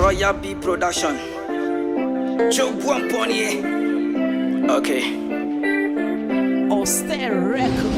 Royal B Production. Joe Buamponier. Okay. Austere Record.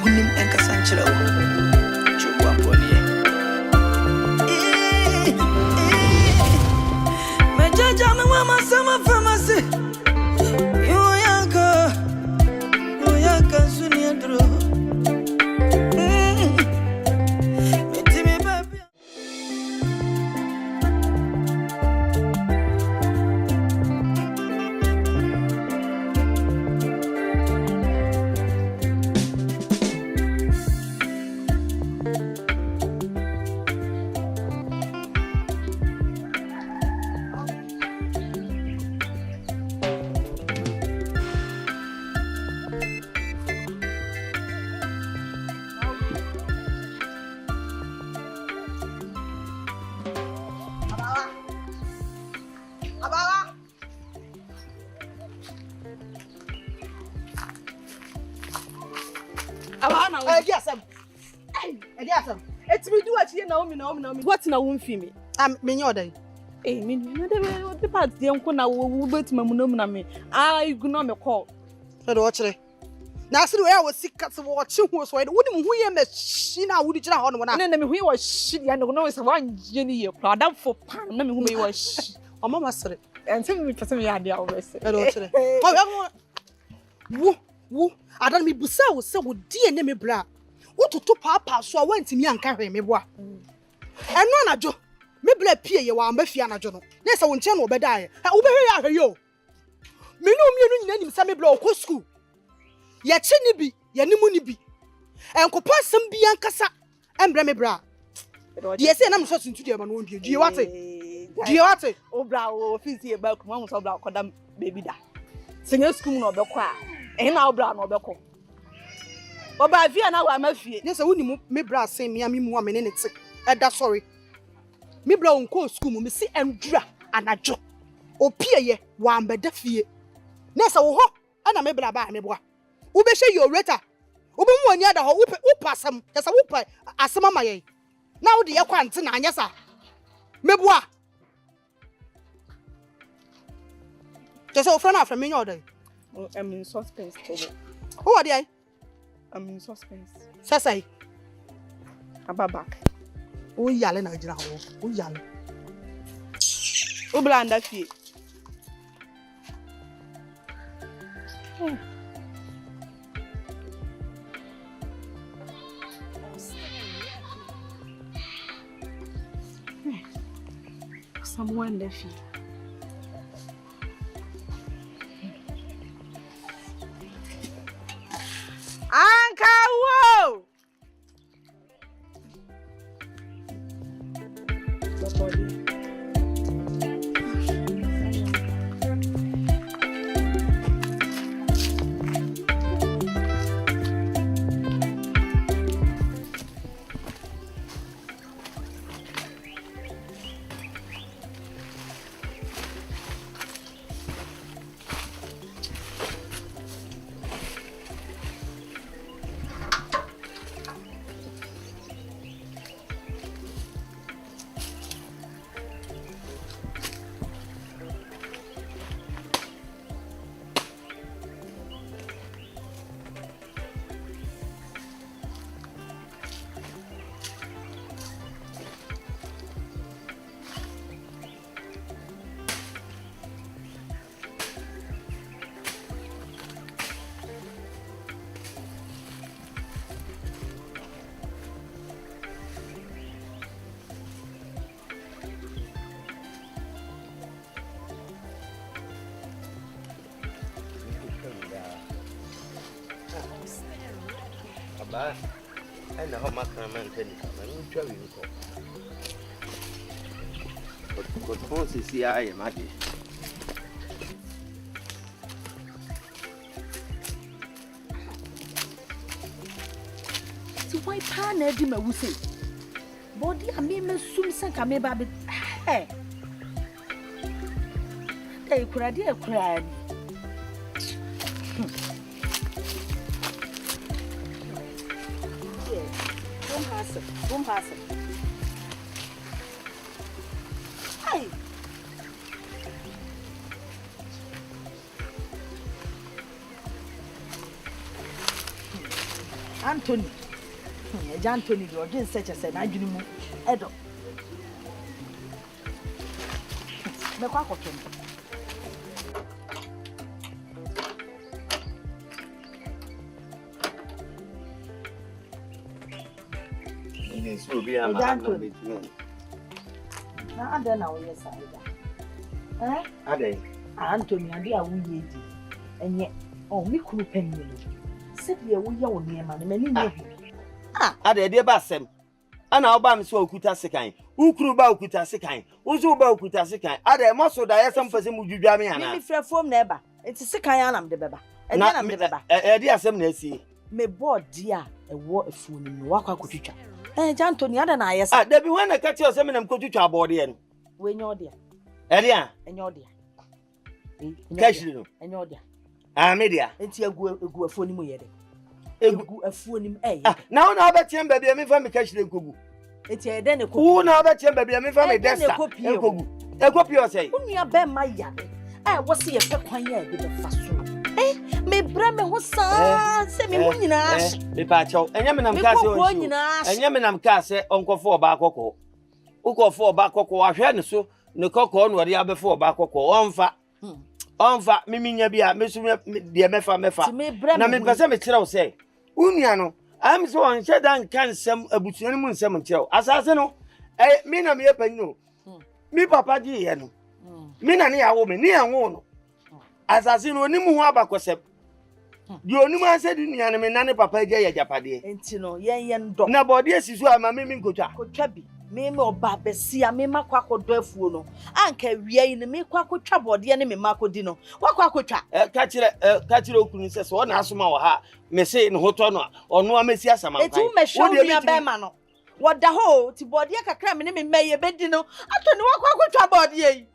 Nnim and Cassanchelo. Joe Buamponier. My judge, I'm a mama, summer pharmacy. You yanka, Sunia Drew. It's me do what you know me. What's now won't feel me? I'm me your day. Eh, me no the part the uncle now will wait my munum me. I go no me call. So watch it. Now see where I was sick cats watching was why wouldn't we machine I would try on one. And then we was shit and no is one jenny proud up for pan. No me was oh mama said and tell me for some yard always. Woo, I don't me busa was so dear name me bra. What to papa so I went to me and carry me boy. And no na jo. Me ble pie ye wa mbafia na jo no. Na se won che no obeda I wo be hwe yo. Me no mienu nyina nim sa me ble okọ school. Ye che ni bi, ye ni mu ni bi. Enkopa sam bi ankasa embre me bra. Die se na me so tuntu die ma no ndie. Die wate. Die wate. O bra o ofisi e ba kuma mo so bra koda baby da. Senior school no obekọ a. Na o bra no obekọ. Oba via na wa mafie. Yes, woni me bra sen me ami mu amene ne te. Eda sorry. Me bra onko school mu me si endura anajo. Opie ye wa ambeda fie. Na se wo ho ana me bra ba me boa. Wo be hye yo reta. Wo be mu ani ada ho wo pasam. Yes, wo pa asema maye. Na wo de ye kwante na anya sa. Me boa. Just o friend after me your day. I'm in suspense today. Who are they? I'm in suspense. Sasai. Aba back. O yale na jira ho. O yale. O blanda fie. Someone the fie. Whoa! Ba, I know how much man tell you. I don't tell you. But once you see, I am at it. So why pan Eddie me say? Body a me sum sanka me baby. Hey. They could dear cried. Boom has it. Hey. Anthony. Anthony, you're doing such as an idea. Edo. Me kwa kwa kemu. This will be a man. Na ade na wo yesa ida. Ade. Anthony ade a wo ye di. Enye o mi kuru panyi no. Se de wo ye wo niema ne mani nye bi. Ade de ba sem. Ana oba me so okuta sekan. Ukuru ba okuta sekan. Uzu ba okuta sekan. Ade mo so da yesam pese mu dwudwa me ana. Mi frɛ fom na eba. Enti sekan anam de beba. Enye anam de beba. Ede asem na asi. Me board dia ewo afuo ni no wakwa kotwitwa. Anthony ada na ayesa. Dabi when na kachi o se me nam kotwitwa abode ye no. We nye odia. Ede a? Enye odia. Kashi no. Enye odia. Media. Enti egu afuo ni mu ye de. Egu afuo ni eh. Na wo na obetiem ba bia me fa me kashi nkogu. Enti ede ne kopi. Wo na obetiem ba bia me fa me desta. Nkogu. Ekopi o sei. Unua be ma ya de. Wo se ye pe kwan ya de be fa so. Me bra me ho sa se me munyina me pa chaw enya me nam ka se o enya me nam ka se onkofo oba akoko ukofo oba akoko ahwe ne so ne kokko no de abefo oba akoko onfa miminya bia me so de mefa na me pese me kire wo se unua no am so on shedan kan sem abutuani mu nsem kire asase no me na me yepanyi no mi papa ji ye no me na ne yawo me ne yanwo no asase no ni mu ho abakosem di onum ase di nuane me nane papa je ya japade enti no yen ndo na body asisu ama me nkotwa bi me oba besia me makwa kodo afuo no anka wiai ne me kwa kotwa body ne me makodi no wakwa kotwa ka kire okunu se so na asoma wo ha me se ne hoto no ono amesi asama kan eti me show me be ma no woda ho ti body kakra me ne me meye bedi no ato ne wakwa kotwa body yi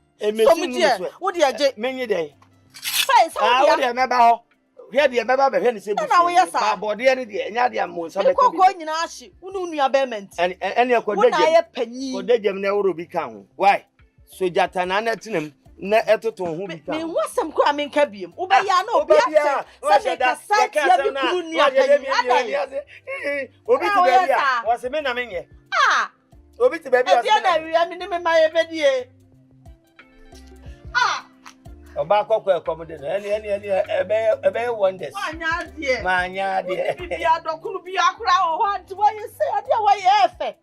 so mu die wo die je menye dey sai so wo die meba ho hwe de meba be hwe ne se bu ba body ne de nya de am so be ko nyina ahye unu nua be ment ene panyi ko de jem na woro bi kan ho why so jata na na tinam na etoto ho bi kan me wasam ko amenka biem wo be ya na obi ate se ka satia bi kunu nua panyi obi ti be bia wo se me na menye obi ti be bia se na wi ami ne me ma ye bedie Oba akoko ekomode no ebe wonders manya de bia dokuru bia akura ho anti wa ye se ade wa ye efe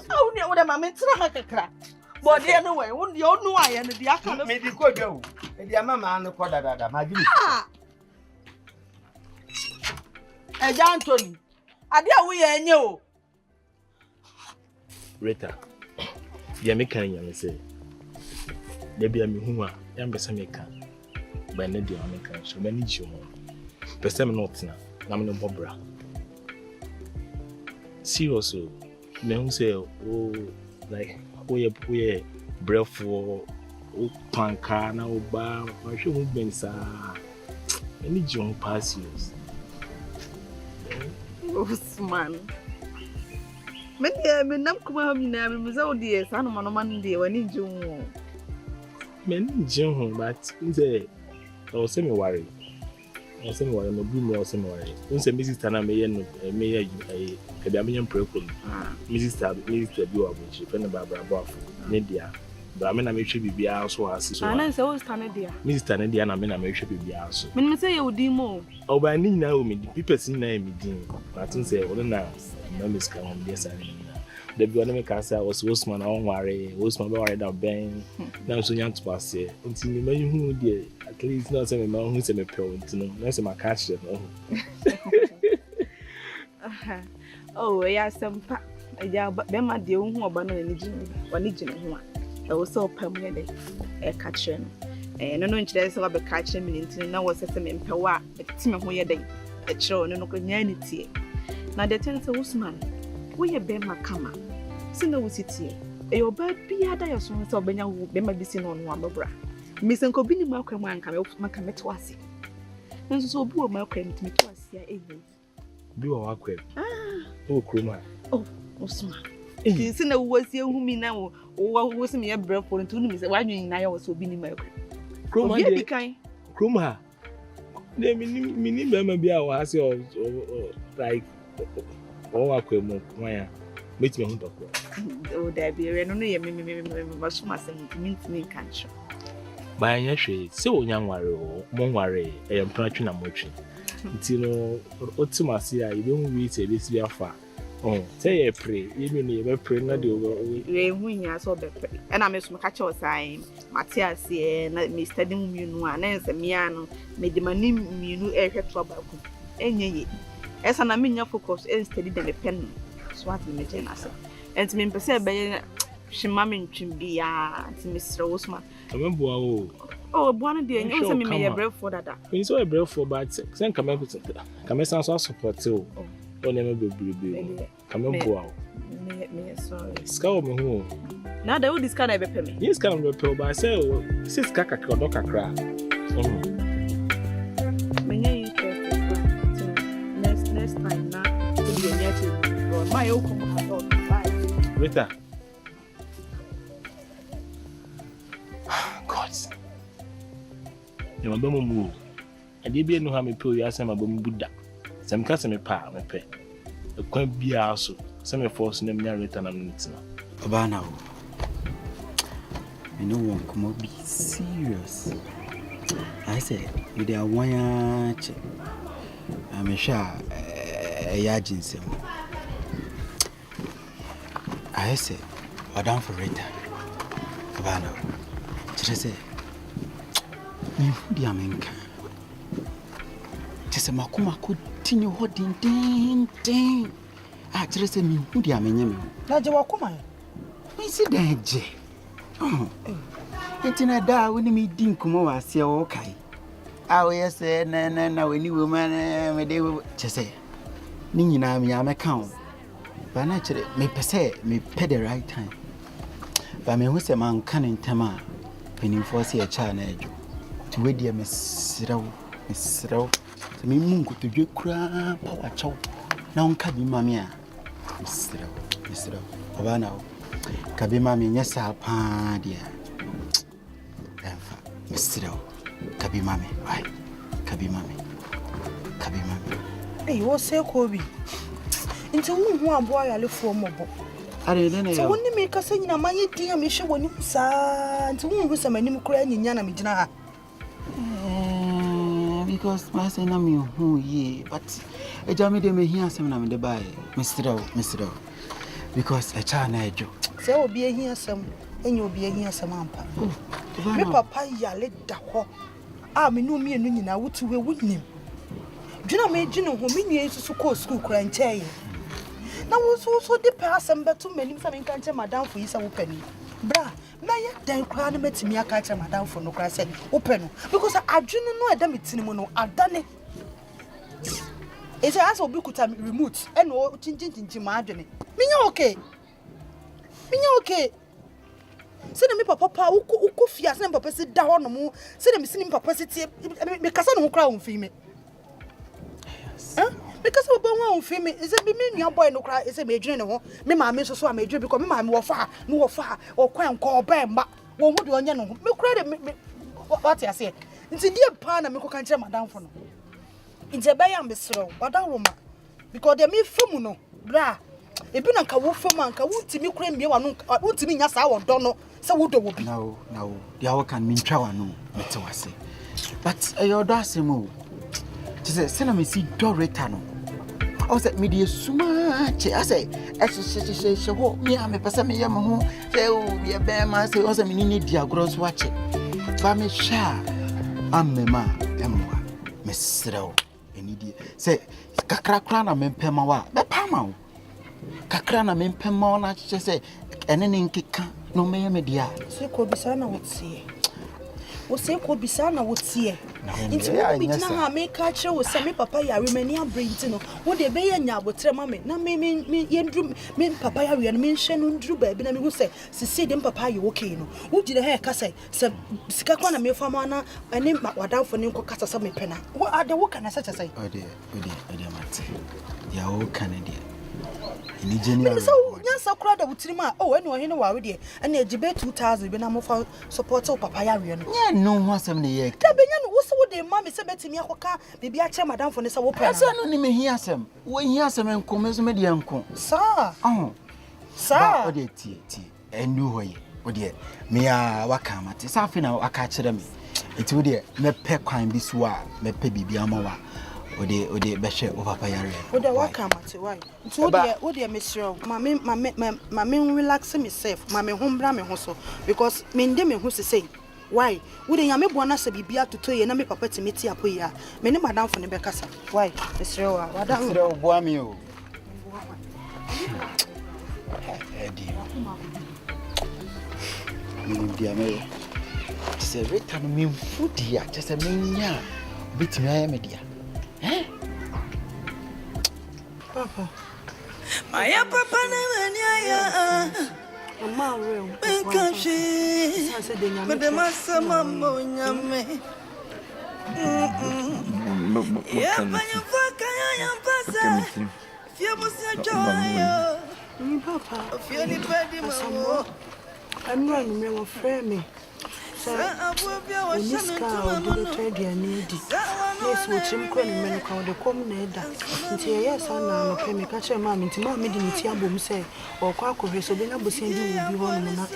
awu ne wo de ma me tira makakra body no we wo de onu aye no de aka me di kodwa o me di ama ma no koda dada ma gi eja Anthony ade awu ye enye o Rita ya me kan ya me se de bia me hu a ya mbesa me kan ba ne dia me kan so mani ji mo pese me not na me no bobra seriously me hu say oh like we brefo o panka na o ba ma hwe mu bensa mani ji mo pass years Usman me nam kuma ha mina me zo die sa no man die wani ji wo many Jim, but say, I was semi worried. I was semi worried, no blue, I was semi worried. Once a Mrs. Tana may a Damian Precum, Mrs. Bill, which friend of Barbara Buff, Nadia. But I mean, I make sure be also as so. I say, what's Tanadia? Mrs. Tanadia, and I mean, I make sure be also. When me say you demo, oh, by need now, me people see name me, but don't say, well, now, no miss come on, yes, I mean. The government casa was Osman on worry, Osman worried about Ben. Now so young to pass here. Until you may who dear, at least not some man who's a pill to know. That's my catch them. Oh, yes, some pa. Ya bema de hu oba no ni gine wani gine ho a wo so pam ye de e ka kire no no nkire se wa be ka kire mi ntini na wo sese me mpe wa ti me ho ye de e kire no ko nya ni tie na de ten se Usman wo ye bema kama si na wo sitie e oba bia da yo so se obenya wo bema bi si no no amabra mi se nko bi ni ma kwam anka me maka meto ase nso so obu o ma kwam ti meto ase a eyi bi wa kwam o kroma oh Usman. You see, no was here whom me now, or was me a breath for 2 minutes. Why do you know so be my Kroma? Be kind. Kroma. They mean, maybe I was your like, oh, I could move. Meet me on the oh, there be a no, much means me can't. By any shade, so young worry, more worry, I am touching a motion. Tino, ultimately, I don't read a little far. Oh, say a pray. Even if you pray, not do. We are so better. And I miss my catch or sign. Matthias, and me studying you know, and as a miano made the Nnim you know air trouble. And ye, as an amina focus and steady than a pen. Swat me, Jenassa. And to me, perceive by she mammy chimbia, Mr. Usman. I remember, oh, one day, you also me a breath for that. You saw a breath for bad sex, and come up with it. Come as I support too. Oh, never be come on, go out. Me sorry. Scout me home. Now they will discard a payment. Yes, can repel by say, sis caca doca crack. Next time now, to be a native. My own Rita. God. You are going to move. I did be no harm pull you as I'm a boom Buddha. Some customer pa, my pet. A quaint be also. Some force name near return and it's now. Obana. I know one come be serious. I say, with their one check. I'm a sure a agency. I say, Madame for Rita. Obana. Just say, you the American. Just a Makuma could continue holding ding. I just say, me who the American. Najawakuma. We see that. Oh, it's in a da when me didn't come over, see, okay. I will say, no, when you woman, they will just say, Nina, me, I'm a count. But naturally, me per se, me pay the right time. But me was a man canning Tama, when you foresee a child to wait, dear Miss Row. To me, Mungo to you cry, power chow. Now, Kabi Mamma, Miss Row, Havana. Kabi Mammy, yes, I'll pa, dear. Mr. Kabi Mammy, why? Kabi Mammy. Hey, what's say, Kobe? Into one boy, I look for mobile. I didn't know. So when you make us say, my dear Michel, when you say, to whom was a man crying in Yana Mijana? Because my son, I'm who ye, but a jammy de me hear some name the by Mr. Because a child I joke. So will be here some, and you'll be here some ampa. Me papa ya let da ho. Ah, me no me enu nyina wotu we wunnim. Dwena me gine ho me nua isusu ko school kura ncheye. Na wo so de pa asem beto manim sa me nka nche madam fo yisa wo pani. Bra, na ye dan kura na matimi aka nche madam fo no kura se wo panu because adwene no eda metini mu no adane. Ese asa obi kuta remote e no chinchin ma adwene. Minya okay. Say me papa uko fia say papa si da ho no mu say me sini papa si tie me kasa no kra wo mfi me me kasa wo bon wo mfi me say be me nua boy no kra say me adwene ne ho me ma me so so ma adwene because me ma me wo fa o kwan ko ba mba wo hu de onye no ho me kra de me what ya say nti die pa na me ko kan kire madam fo no nti be ya me sro wada wo ma because de me famu no bra ebi na nka wo famu anka wo ntimi kra mie wa no wo ntimi nya sa wo do no. So what do we be? No. The hour can mean travel no. Let's say. But your daughter mo. She said, "Send me see Dorita no." I said, "Me the sumache." I say, "She ho me am person me yam ho. Say oh be be ma say o say me need dia gross watch. Ba me sha am me ma emwa. Me srew. Eni di. Say kakra kra na mempema wa be pama wo kakra na mempema wo na che se ene ne nkeka no meye me dia se ko bisa na wotie wo se ko bisa na wotie nti wo bi na ha me ka kire wo se me papa yare mani abrenti no wo de be ye nya abotre ma me na me yendru me papa yare no me nhwe no ndru ba bi na me hu se sisi de papa ye okay no wo gire ha ka se sika kwa na me fa ma na ene wadanfo ne nko kasa se me pena wo ade wo kana se chese ode mate ya wo kana de ni genial so nyansa kura da wutirima oh ene ohene wa we de ene ajibe 2000 bi na mo fa support papa yare no nya no ho asem ne ye da benya no wo so wo de ma me se betimi akoka bibi a che madam fo ne se wo pena asa no ni me hi asem wo hi asem enko me so me de enko sa ba ode tie enu hoye ode me a waka mate sa afi na waka kire me eti wo de me pe kwan bi so a me pe bibi amawa ode be hwe o papa yare ode waka mate why nti wo de mesro ma me relax myself ma me hombra me ho so because me nde me ho se say why wo de nyame bo na se bibia toto ye na me papa timeti apo ya me ne madam fo ne be kasa why mesro wa wada mesro bo ami o edi ni dia me se reta no me fudi ya se me nya bitimi aye me dia papa Maya papa na wanya mama real Kashi Mede masama monyame Ya banyo faka ya mpasa Fia musia joyo ni papa Fia ni pedi mawo anwa ni me wo frɛ me Sa abobia wa shame tuma do trade ya need yes wo chim kro ni me no ka de kom na eda nti ye sa na no pe me ka kire ma me nti ma me di nti abom se o kwa akɔhwɛ so be na bosen di wo bi ho no na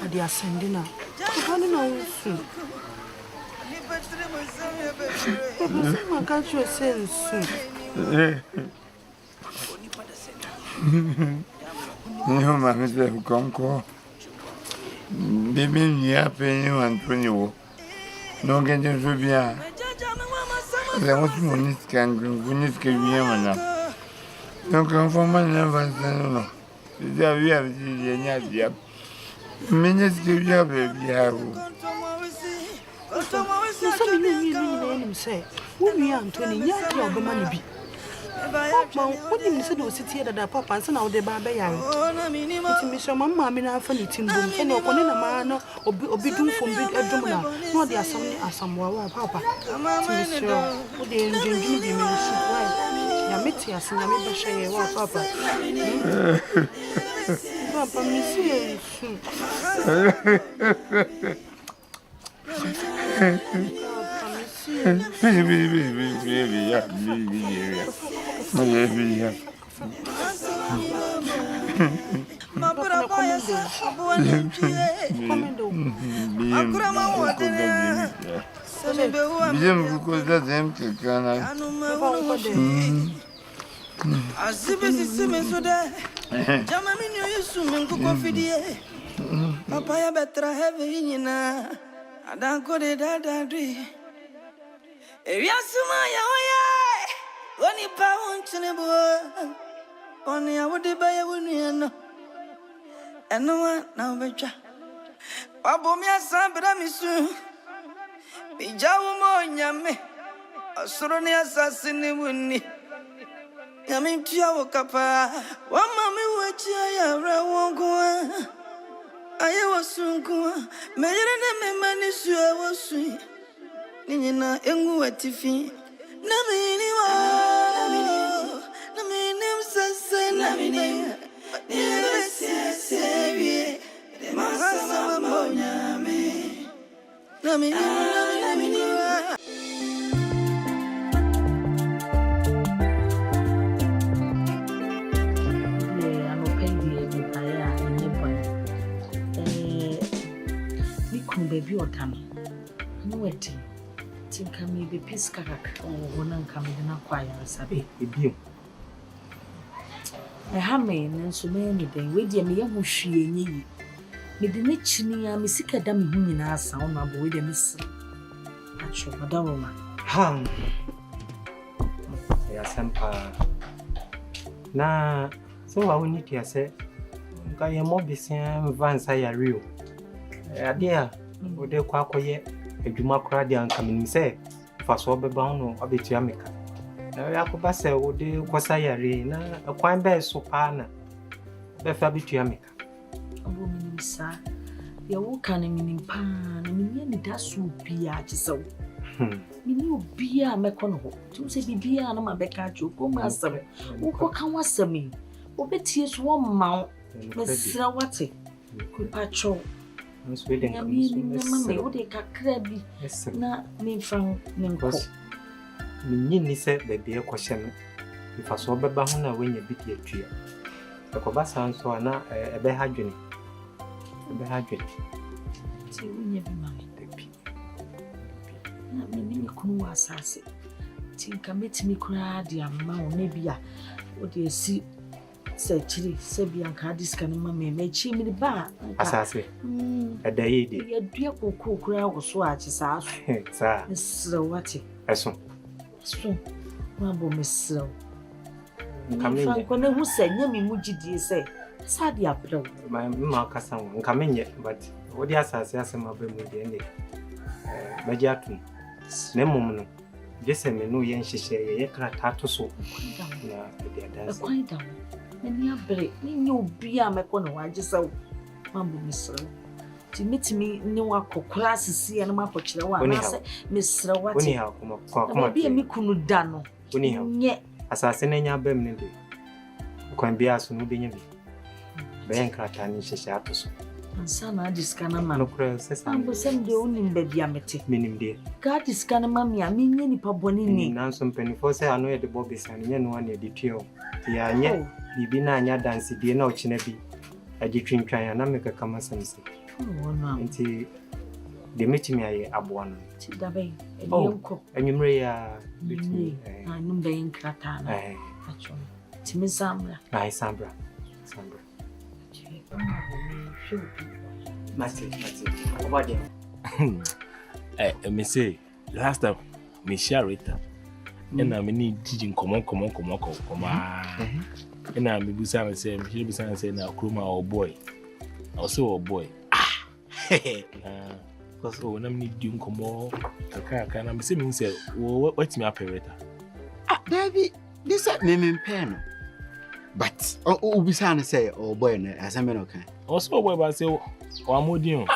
ade asende na ko no na wo Ni betre mo samye betre su ma ka kire sensu Não, mas é conco. Bebê minha penha Antônio. Não quer dizer subir. É muito bonito que bonito que vinha mana. Não quer formar na vacina não. Já havia de nada. Minha que já bebia. so me ni ni say wo wi Antoni nya ke obema ni bi papa wo ni se do sitie dada papa nse na wo de ba be yare nti mi so mama mi na afa ni timbom ene okone na ma no obi dum fom bi adum na no de asam ni asamwa wa papa ti mi so wo de ndwendwum bi mi so wa ya meti asin na me be hye wa papa papa mi si Papa betra heavy nyina adanko de dadadri Ewiasuma ya oya Oni pa unchine bo Oni awode ba ya wonu no Eno na obetwa Wabo mi asambra misu Bijawu mo nyame Osoro ni asasini wuni Nyame tia wo kapa Wa mami wechi ya ra wongo Aye wasunku meyere na memani suwa wasu Ninyina engu watifi Na mini wa Na mini msase Na mini Niye siye De masa mbonyame Na mini wa Baby or come. No waiting. Think I may be piece carac or one and come in a choir, Sabi, a beam. A hammer and so many day, wait, dear me, who she ye. Me the niche near me sick a dummy whom in our sound of with a miss. Actual Madame. Ham. ya sempa na so wa woni tia se nka ye mo bisia vansa ya rio ade a wo de kwa akoye adwuma kora de anka menim se fa so beba no abetua meka na ya ko ba se wo de kosa yare na kwan be so pa na be fa betua meka obo menim sa ya wo kan menim pa na menim ni da so bia chisew menim obia mekono ho tum se bibia na mabeka jo ko ma asem wo ko kan wasem obetie so wo ma mesra wate ko pacho Sweden na me wo de kakra bi na me fan ne nko minyi ni se bebe e kwhye no ifa so beba ho na wanya bi de atua akoba san so ana ebe ha dwene ti wonya bi ma depi na me ni kunu wasase ti nka metimi kura de amma wo na bia wo de si se chiri se bia nka diska no ma me chi mi ba asase edaye de ya dua kokko kura wo so a chi sa so sa mesra wate eso so ma bo mesra nkamenye fa ko na hu se nya mi mugidie se sa dia bro ma kasa wo nkamenye but wo de asase asema ba mu de ne baji atum na mum no jese me no yen hihye ye krata to so na de adanse kwai da ni abre ni obi a meko na waje saw mambo misra ti mitimi ni wakokora asisi na makokire wa na se misra wati oni ha kuma bi mi kunu da no oni ha nye asase na nya bam ne de kwan bia so no de nya bi ben krata ni hihye atoso ansa na diska na ma no kura sesa mambo sem de oni mbabi amete minim de ga diska na ma mi a mi nye nipa boni ni na so mpenifo se ano ye de bobisa nya no ane de tuo ya nye bibi na anya dance die na ochine bi agitwintwan ya na meka kama samse nti de metimi aye aboa no ti da be enko enwumre ya betimi na numbe nkrata na acho ti mi samra ai samra mati obade me say last time me share it and I need teaching come and I busa me say me busa say na kroma or boy also a boy because when I'm need doing come can I say me say what me operate David this me pen but busa say oh boy na asem okay also boy but say wa modin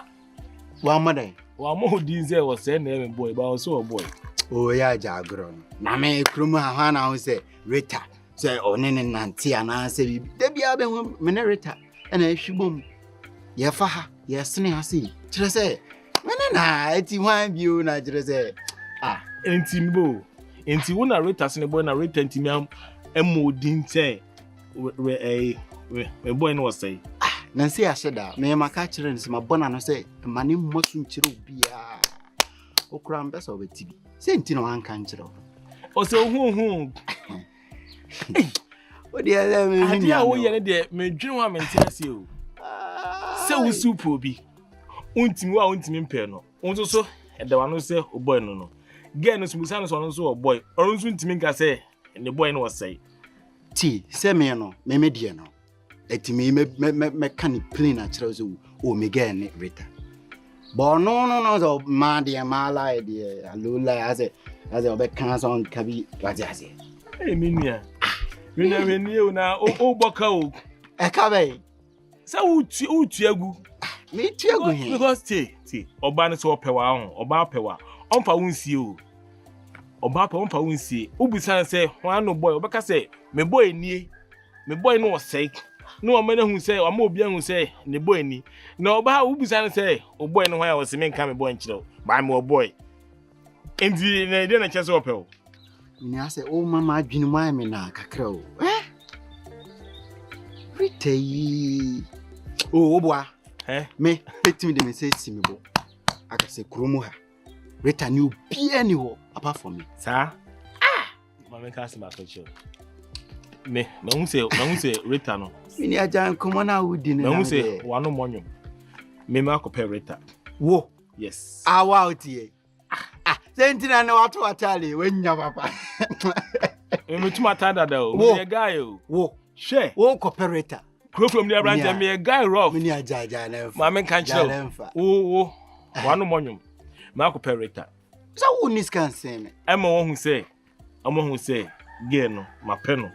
wa modin say was say na boy but also a boy oh ya jagro na me kroma ha na ho say Rita say onene nanti ana say bi da bia be ho me ne Rita na ahwibom ye fa ha ye sene ha sei kire say me na eti hwan bio na kire say enti mbo enti wo na Rita sene boy na Rita enti mi amodin say we boy no was say na say asheda me maka kire ne se mabona no say mane mmosu nkire obia okura mbesa obetibi say enti no anka nkire o say hu o dia le me ni a wo ye ne de me dwene ho amenti ase o se wo super obi untimi mpe no unso so edawa no se o boy no girl no sumusa no so no so o boy or unso ntimi nka se ne boy no was say ti se me no me die no etimi me kan plain a kire so o me girl ne Rita bo no so ma de ma la de alula ase obe kan so kabi waje ase me nua me nua na o boka o e ka be se utu agu me tu agu he because ti oba no so opewa ho oba pewa onfa wonsie o oba pe onfa wonsie obusan se hwan no boy obeka se me boy no say no amana hu say ama obi hu say ne boy ni na oba obusan se o boy no hwan was me nka me boy nchiro ba me o boy endi na de na chese opewo ni ase o mama adwinu ma me na kakra o Rita yi obwa me petimi de me say simibo aka se kromu ha Rita ni obi ani ho apart from me sa mama ka se ma so me hu say Rita no ni ajan komo na wudi ni me hu say wano monyo me ma ko pe Rita wo yes awa otie sentina na watu watali wenya papa Me too matada though. Me a guy o. Wo. Share. Wo cooperator. Grow from the branch me a guy rough. Me ni ajaja na. Ma men kan chill. Wo. Wanu monyum. Ma cooperator. So who nis can say me? Emma won say. Amo hu say. Ge no, ma pe no.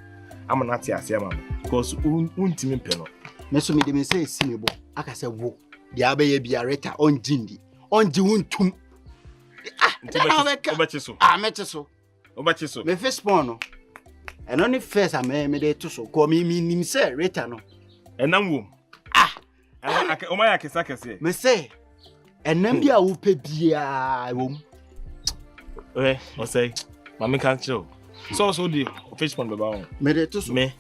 Ama na te ase ama. Because untimi pe no. Me so me de me say si me bo. Aka say wo. Dia abaye biareta on jindi. On ji wuntum. Obachi so. Meche so. Obachi so. Me first born no. And only first I me dey to so. Ko me nim say reta no. Enam wom. O ma ya kesa kese. Me say enam bia wo pe bia wom. O say, mama kan chill. So the fish pond baba on. Me dey to so. Me.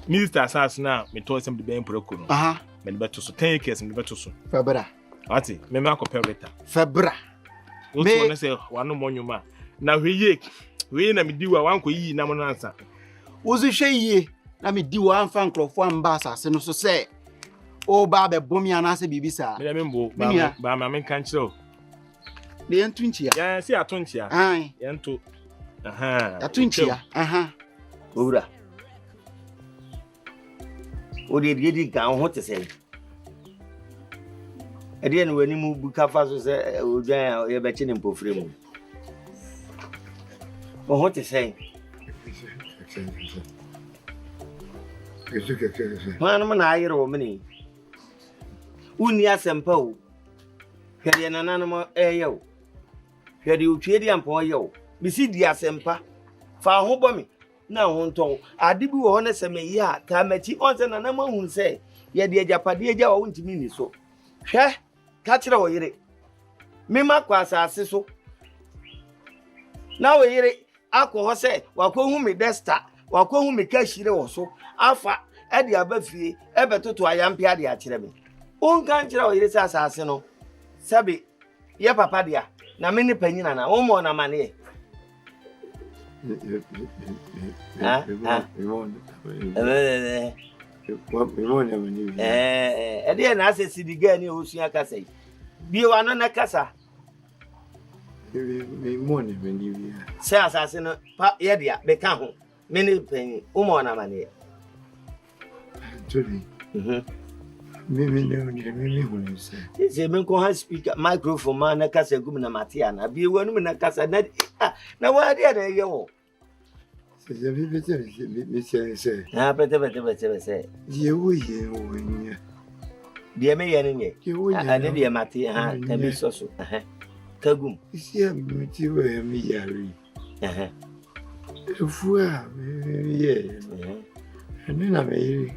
Minister asas na me to sem de ben proko no. Me de beto so 10 acres me de beto so. Febra. Ati, me ma cooperator. Febra. O to na say wanu monyuma. Na hweye. We na me diwa wan ko yi na mo nansa. Wo zu hwe yie na me diwa anfa nkrofo amba asase no so say o ba be bomi anase bibisa. Me mbo ba ma men kan chiro. De entunchia. Ya si atunchia. Ai. Yento. Atunchia. Owura. O de ka ho te say. Ede no wani mu buka fa so say odwan ye be chi ne mpofre mu. Mo ho te say. Mano na ayere wo meni. Uni asempa o. Hwede nanano mo eyo. Hwede utwe di ampo eyo. Bisi di asempa. Fa ho bo mi na ho nton. Ade bi wo na seme yi a ka machi onse nanama hu se ye de ajapade agya wo ntimi ni so. Hwe ka kire wo yire. Me makwa asase so. Na wo yire akọ ho se wakohu me desta. Wakohu me kashire wo so. Afa e de abafie e betoto ayampe ade a kire me. Onka nkire wo yire se asase no. Sabi ye papa dia na me ni panyina na wo mo na mane. Ede na ase sidiga ni osua kasa yi. Bi wa no na kasa. Me money mani bi. Se asase no pa ye dia be ka ho. Me ni panyi wo mo na mane. Tuli. Me hu se. Se me ko ha speaker microphone ma na kasa gum na matia na bi wa no na kasa na wa dia na ye wo. Se me se. Bete se. Ye wo nya. Dia me ye nye. Ade dia mati ka bi so. Kagum. Isi am ti wo me yari. Fua me ye. Ene na me yiri.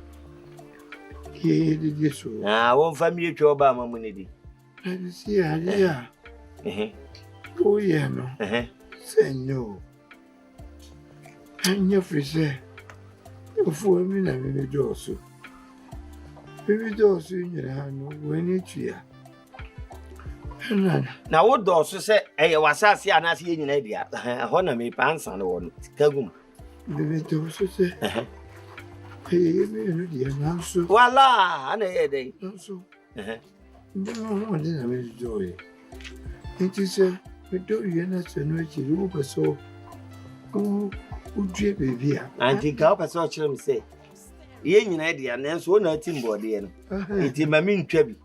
Ye di so. Won family twa ba mamu ne di. Si ya. O ye no. Senyo. Anya frise. Fua me na me doso. Me doso nyina no wani tua. Na wo doso se eye wasase anase ye nyina dia. Ho na me pansa no won. Kagum. Me doso se. Me no dia nanso. Wala, ana ye dey. Nanso. No de na me joy. Enti se me do ye na se no chi wo peso. Udwe baby a. Anti ka peso chire me se. Ye nyina dia nanso na timbode ye no. Enti mami ntwa bi.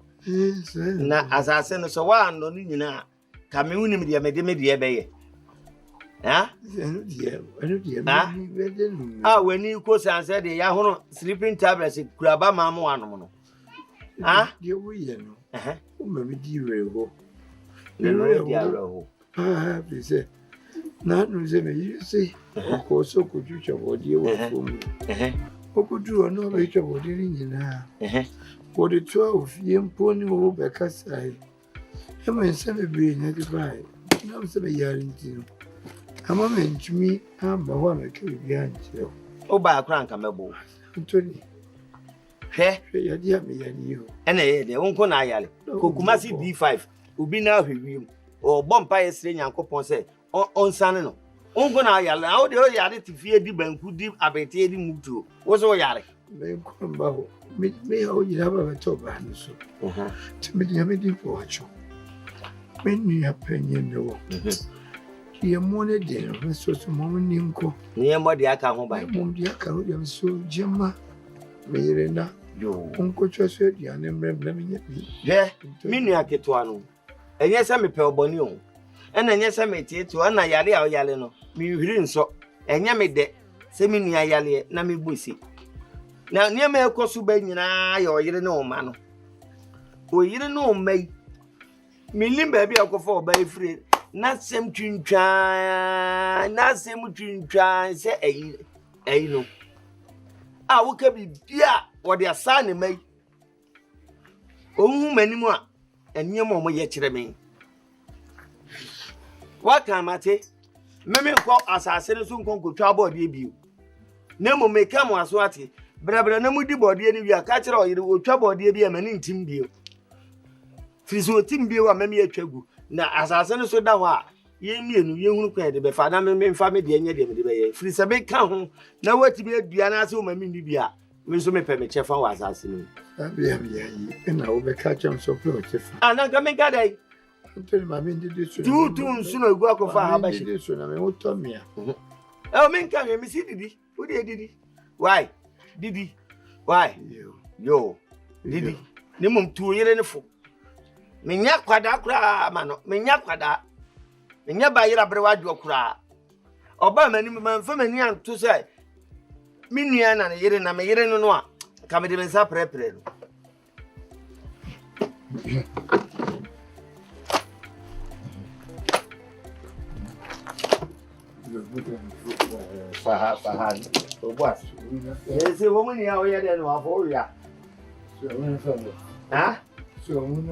Na asase no so wa no nyina ka me wunim dia me de me dia be ye. Anu dia me de no. Wani ko sanse de ya hono sleeping tablets kuraba mamu anom no. Dia wo ye no. O mami di we ho. Le no dia ho. Bi se. Na no se me yi se. Ko so ko jucha body wo fom. Okudu ono be jucha body ni nyina. For the 12 yempo ni wo be kasai. E ma se me be nya di bai. Na se be yari nti. Ama me ntumi amba ho na ke bi anche. O ba akra nka mebo. Anthony. Hwe Ya di am ya ni ho. Ena ye de wonko na ayale. Kokumasi D5. Obi na hwewiem. O bompa yesre nyankopon se onsane no. Wonko na ayale. Awo de o yare tifie di banku di abete di mutuo. Wo so yare. Me ko mba ho. Me o yira ba to ba no so. Timi di me di po acho. Me ni apenye no. Dear money, dear, so tomorrow, Nimco. Near what the aka home by Dear Carol, so Gemma. Mirena, you Uncle Chester, the name, yeah, Miniaki to one. And yes, I'm a pale bonio. And then yes, I made it to Anna Yali or Yaleno. Me green so, and Yammy de Seminia Yali, Nami Bussy. Now near me, of course, you bang and I or you know, man. Oh, you don't know, me. Me limb baby, I'll go for by free. Not some chin try, not some chin try, say, eh, no. I will be dear what their son in me. Oh, many more, and your mamma yet to me. What can I say? Mammy call as I said, soon go trouble debut. Nemo may come as swati, but no moody body, and you are catcher or you will trouble debut and in team view. Friso team view and maybe a tregu. Now, as I said, so that ye mean you who can be father, me family, and yet, Fris a big count. Now, what to be a Diana, so my Minibia. We so may permit Chef and was asking. And I will catch him so close. And I'm coming that day. Tell my men did this. 2 tunes sooner go off our bash. This one, I mean, what told me. Oh, men come here, Missy Diddy. Who did he? Why? Diddy? Why? Yo. Diddy. Nimum 2 years in the foot. Minya quadra, mano, Minya quadra. Minya by your brewad cra. Obama, man, for many to say. Minian and a year and a year and no. Come in the prepare. For what? There's a woman here than for ya. Huh? So, I'm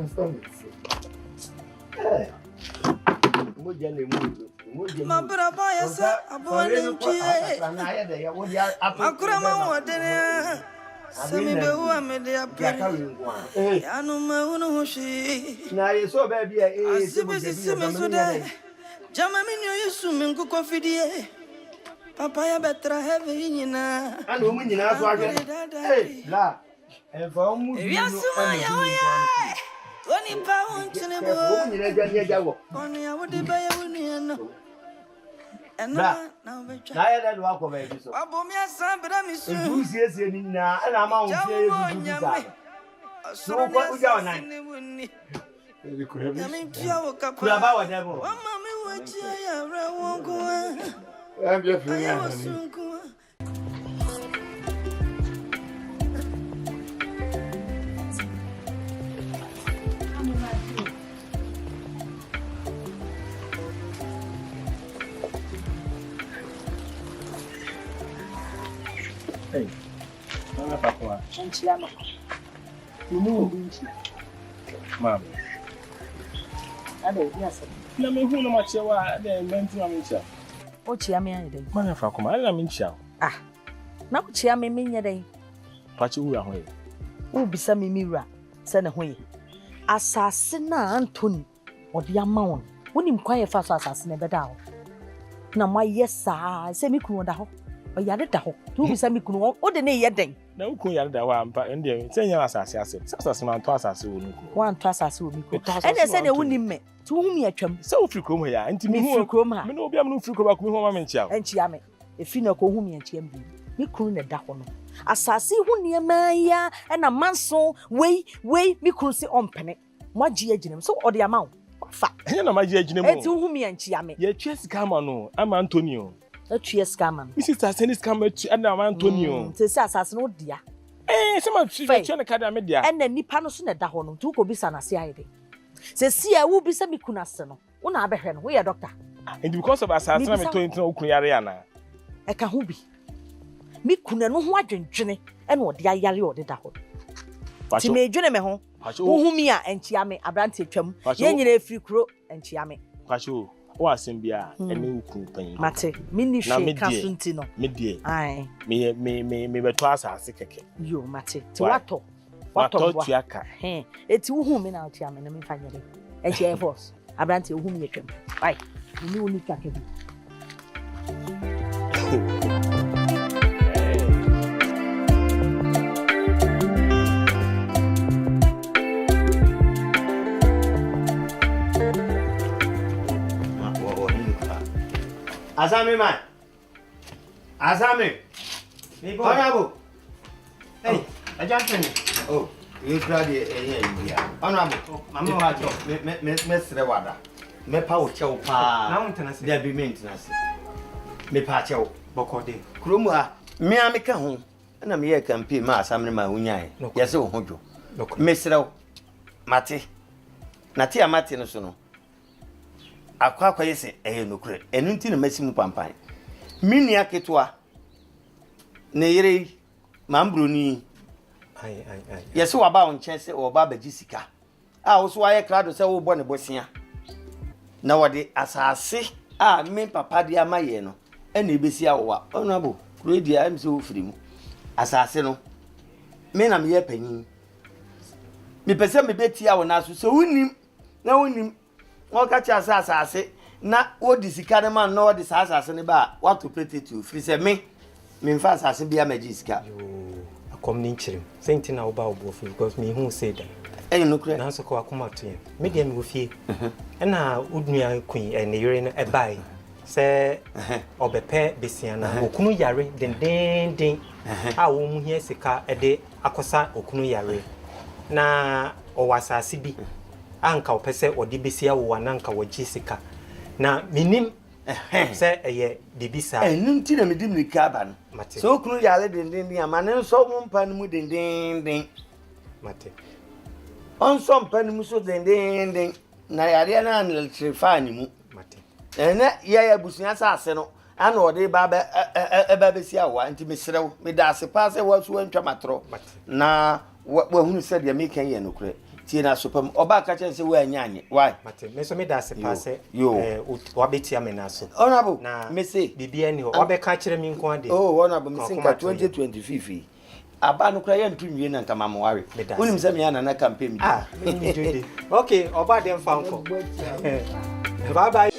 My brother boy, sir, I bought him to I know my own she. Now you saw baby, I see Jammin, you swimming coffee. Papa, better have in na. and woman in our hey, la. And for Yes, Only pound in a bow. Only I would buy a winner. And now, that walk of baby. So I bought me a son, but I'm yes, and I'm out. So what we got now? Could about devil. Mammy, what you won't go. I'm just Hey, I'm Papa. You move, Ma'am. I don't yes. Let me who no much then went to Amisha. Oh, Chiammy, Man, Fakuma, I am in Chow. Ah, now Chiammy mean a day. Pachu away. Who be some mirror, send away. Assassina Antony or the amount. When him quiet fast assassin never down. Now, my yes, sir, say me cool on the hole. Or yada the hole. Two be some cool or the nay yet then. No, cool yada one, but in the 10 years assassin, assassin, twice as soon. One twice as soon. And I said, I wouldn't me to whom you chum. So if you come here and to me who come, I know be able to come back with home and chow. And Chiame, if you know whom you champion. Me couldn't a dahono. Assassin who near Maya and a man so way, me could see on penny. What GH so or the amount. Fact. I know my GH name. To whom you and Chiame. Your chest come on, I'm Antonio. A cheers come. Mrs. Tassenis come to Antonio. To say assassin, oh dear. Eh, some of you are academia. And then Nipanos in a dahono, two could be sana CID. Say, see, I will be semi kunasano. Una behen, we are doctor. And because of assassin, I'm going to Kuriana. A kahubi. Me kuna no ho adwendwene e no de ayale o de da ho ti me dwene me ho wo mi a enchia me abrante twam ye nyina efiri kuro enchia me kwacho wo asem bia ene ukun pan mate me ni hwe kasunti no me die ai me beto asase keke yo mate ti wato tuaka eti wo me na enchia me na me fanyere enchia force abrante wo mi twam ai ni woni twaka bi Asami man. Asami. Honorable. Hey, I just finished. Oh, you tried it. Honorable. Mama, Miss Rewada. Me power chow pa. Now maintenance. There be maintenance. Me pa chow. Bokode. Krumwa. Me ameka ho. Na me ye campaign ma Asami ma unyai. Yese wo hojo. Miss Rew. Mate. Na ti amate no so no. Akwa yese nokure. Enu nti na masimu pampan. Mini aketwa. Ne yere mambroni. Ai. Yese wa ba onchen se wo ba baji sika. Wo so aye krado se wo bo ne bosia. Na wode asase me papa de amaye no. Na ebesi awowa. Honorable, kuro dia am se wo firi mu. Asase no. Me na me ye panyin. Me pese me betia wo na so se wonim. Na wonim. Wo ka cha asase na wo disika ne man na wo de asase ne ba what to pay to free se me mfa asase bia majisika akom ni nchirem senti na wo ba wo fi because me hu say that no kure na so ko akoma to yen me dia me wo fie na udnua queen ne yere no e bai se obepe besia na okunu yare den a wo mu hia sika e de akosa okunu yare na o wasase bi anka opese odi besia wo ananka wagi sika na minim se eye bibisa enum ti na medim ni kaba no so kunu yale den amane nso mu mpa mu den mate on so mpa mu so den na yare na electrify ni mu mate ene ya busunya sase no ana ode ba ba besia wo anti mesrew me da ase pa se wo so antwa matro na wo hunu se de me kan ye no kure tie na sopam oba ka chen se wo anyanye why mate me so me da se pa se wa betia me na so honorable me say bibia ni ho wa be ka kire me nko ade honorable me say ka 2025 aba no kra ye ntu nwie na nka mamware unim se me ya na campaign me ni jode okay oba dem fa nko bye bye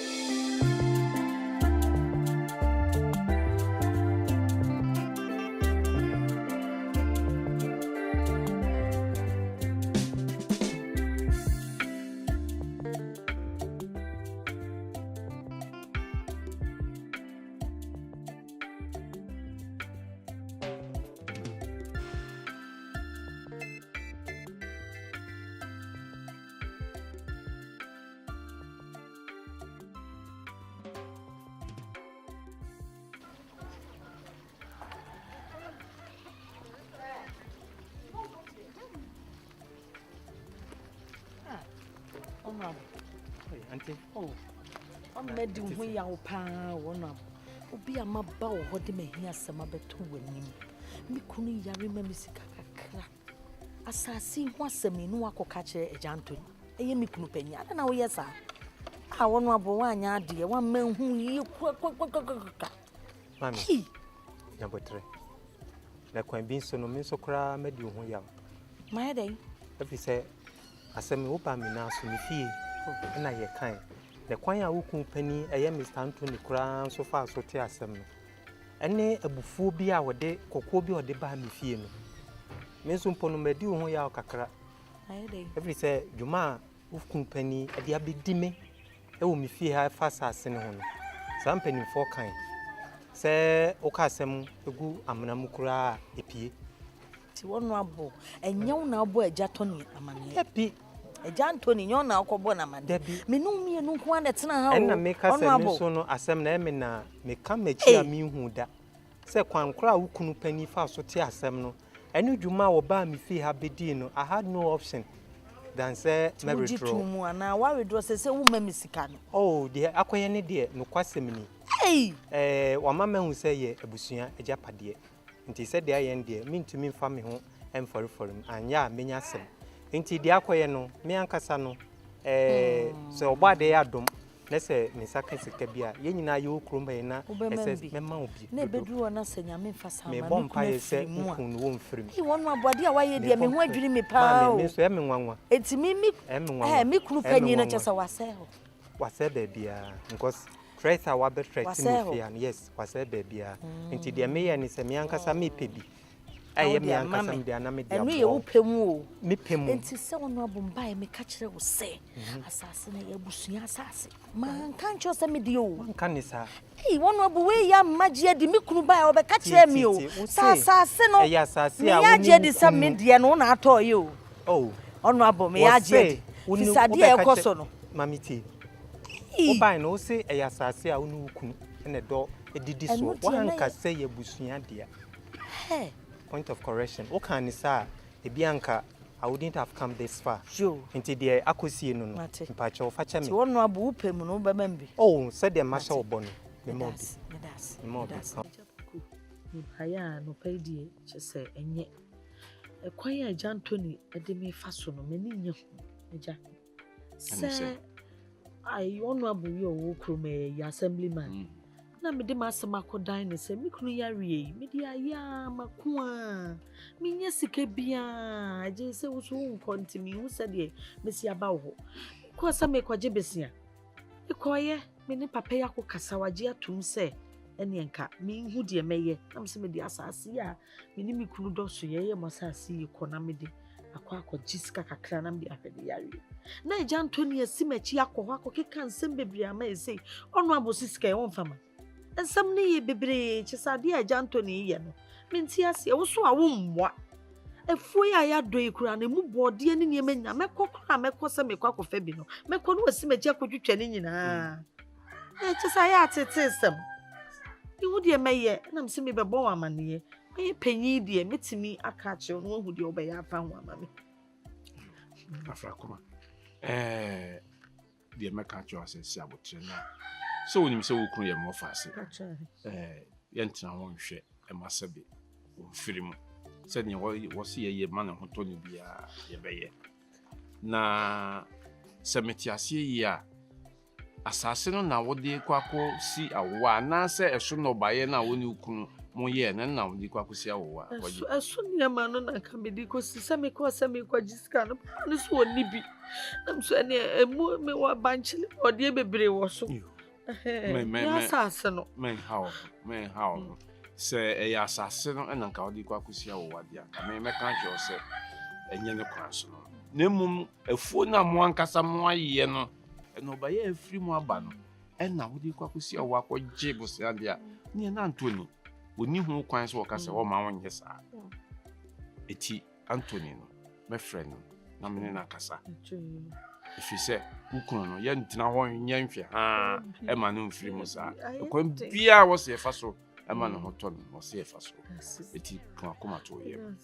Medi hu ya opa wona obi amaba wo hode mahia sema beto wanim mi kunu yare ma misika kakra asasi ho aseminu akoka kire ejanto eye mi kunu panya na wo yesa wono abo wanya ade wa manhu yi kwakwakwakwa mami nyabotre na kwan bi so no mi so kra medi hu ya my day efi se asemi wo ba mi na so mi fie na ye kan the kwanya wuku pani eye Mr. Anthony kura so far so te asem no ene abufuo bi a wode kokko bi wode ba me fie no me so mpo no medi ho ya kakra ayede every say juma wuku pani ade abedime e wo me fie ha fa sase ne ho no sam pani fo kan se o ka asem egu amna mukura epie ti wono abo enyew na abo ajato ni amane epi Eja Anthony nyo na akobo na made menum mienu nko an tena ha enna me ka se me so no asem na eme na me ka machi a mi hu da se kwankora wukunu pani fa so te asem no enu dwuma wo ba mi fi ha bedi no I had no option than say me withdraw mu ana wa withdraw se wo ma misika no oh de akoye ne de no kwasem ni wa mama hu se ye abusua eja pade nti se de ayen de mintumi mfa me ho emforeforum anya menya asem nti dia koye no me ankasa no so obade ya dom na se me saka sika bia ye nyina ye okrom ba na ss mema obi na bedru na senya me mfasa me bompa ye se nkunu wo mfrim i wonu abode a waye dia me ho adwiri me pa me so e me nwanwa eti mi mi kunu panyi na chesa wase be bia because tracer wa be trace me fia yes wase be bia nti dia me ye ni se me ankasa me pebi Aye me ankasa me dia na me dia. Enu ye wo pemu o. Me pemu. Enti se wono abomba me ka kire wo se. Asase na ye busua asase. Man kan cho se me di o. Man kan ni sa. Eh wono abu we ya magie di me kunu ba wo be ka kire me o. Asase no. Eh asase a ya je di se me die no na ato ye o. Oh. Ono abo me ya je. Fisade e koso no. Mamiti. Oban no se eh asase a wonu kunu na do edidi so. Wan ka se ye busua dia. Hey. Point of correction. O kan ni sa ebianka I wouldn't have come this far. Sure. Into the akosie no no. Mpacha o facha me. Wono abu pemu no be membi. Oh, said the masha obono. Me Das. Haya no paidie chese enye. Ekwan ya Agya Anthony ede me fa so no mani nya ho. Agya. Se ai wono abu ye o krome ya assemblyman. Na me de masema kodan ne se me kunu yarie me de aya makoa me nya sika bia aje se wo so kontimi wo se de me si aba wo ko sa me kwaje besia e koye me ne papa ya ko kasa waje atum se ene enka me hu de meye na me se me de asase ya me ni me kunu do so ye mo asase yi ko na me de akwa jisika kakra na me de afede yarie na Agya Anthony asimachi akọ keka nsem bebri ama ese ono abosisika e won fama ensam ne ye bebre chisade Agya Anthony ye no menti ase wo so awo mmoa efuo ya do ikura na mu bode ne ne menya mekokora mekose mekwakofa bi no mekọ no asimachi akodwutwa ne nyina chisa ya tetesem iwu de meye na mse me bebo wa amane me panyi de metimi aka che no hu de obe ya fa ho amame afrakoma de meka cho asesi abotre na so wonim se wo kunu ye mo faase yentina ho nhwe emasabe wo firimu se ne wo se ye ma ne ho to ne bia ye beye na se metiase yi a asase no na wode kwako si awoa na se eso no baye na woni kunu mo ye na wode kwako si awoa eso ne ma no na ka me di ko si se me ko jisika no ne so oni bi na so ne emu me wa banchile ode bebre wo so how say a assassin and uncle Quacusia or what ya may make conscious say a young person. Nemmum a phone am one casamoa yeno and no by a free more ban. And now would you Quacusia walk or jibus and ya near Antony? We knew who quines walk as a woman, yes, sir. Eti Antonino, my friend, Namina Casa. If you say, who can yen tina one yanfia, Emmanuel Frimosa, Bia was a faso, Emmanuel Hoton was a faso. It come to you.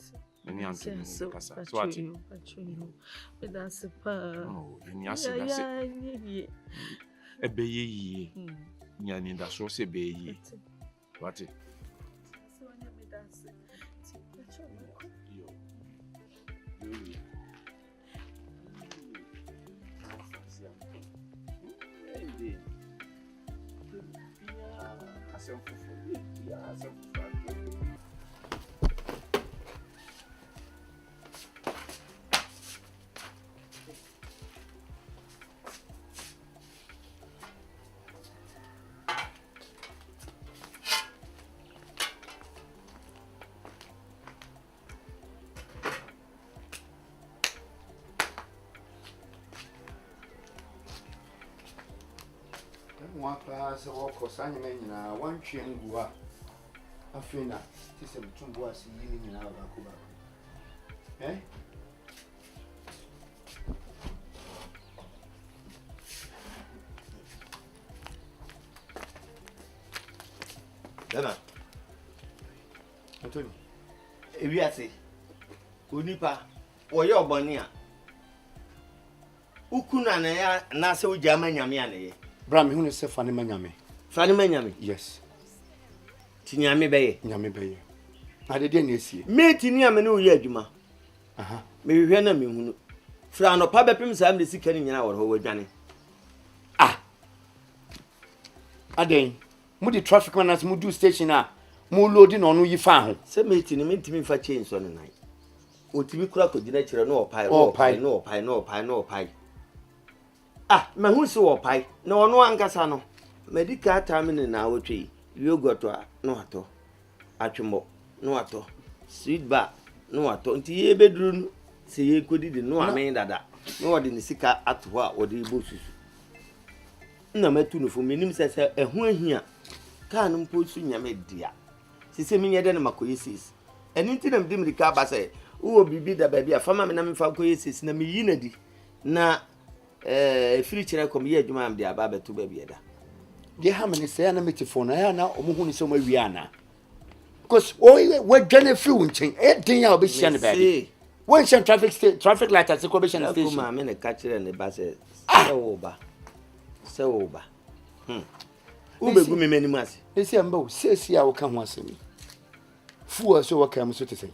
Many answers, Casa. So what you? But that's a pearl. Oh, and yes, a bay, Yanni, that's also a bay. What it? One class of walk or signing in one chain go up. A friend, this is a tumbo as in our Cuba. Eh? Anthony, if you say, Unipa, or your bonia. Ukuna na se ujama nyamiane. Bram, who is a funny man? Funny man, yes. Tinyame Bay, Yami Bay. I didn't see me Tinyame no yajuma. Aha, Maybe when I mean, Frano Papa Pim Sam the sick in our whole Johnny. Ah, Adain, Moody traffic man as Mudu station are more loading on you found. Some meeting meant to me for change on the night. Or to be cracked with the nature no pie. Ah, my who saw pie, no one casano. Medica time in an hour tree. You got to no ato. Achumo, no ato. sweet bar no ato nti ye beduru no se ye kodi de no amen dada no wode ne sika ato ho a wode ibo susu na matu no fo menim se eho ahia ka no mpo su nyame dia sise menye de na makoye sis eni nti na mdim rika ba se wo bibi da ba bia fama me na me fa koye sis na me yi na di na efiri kire kom ye adwuma am de aba beto ba bia da de ha me ne se na metifo na ya na omo hu so ma wi ana because we dwane free wonchen e din ya obehia ne ba bi when shen traffic light at the station station ma me ne ka kire ne ba se se wo ba ubegu me mani mase esi amba o sesi a wo ka ho asemi fu so wo ka am so te sei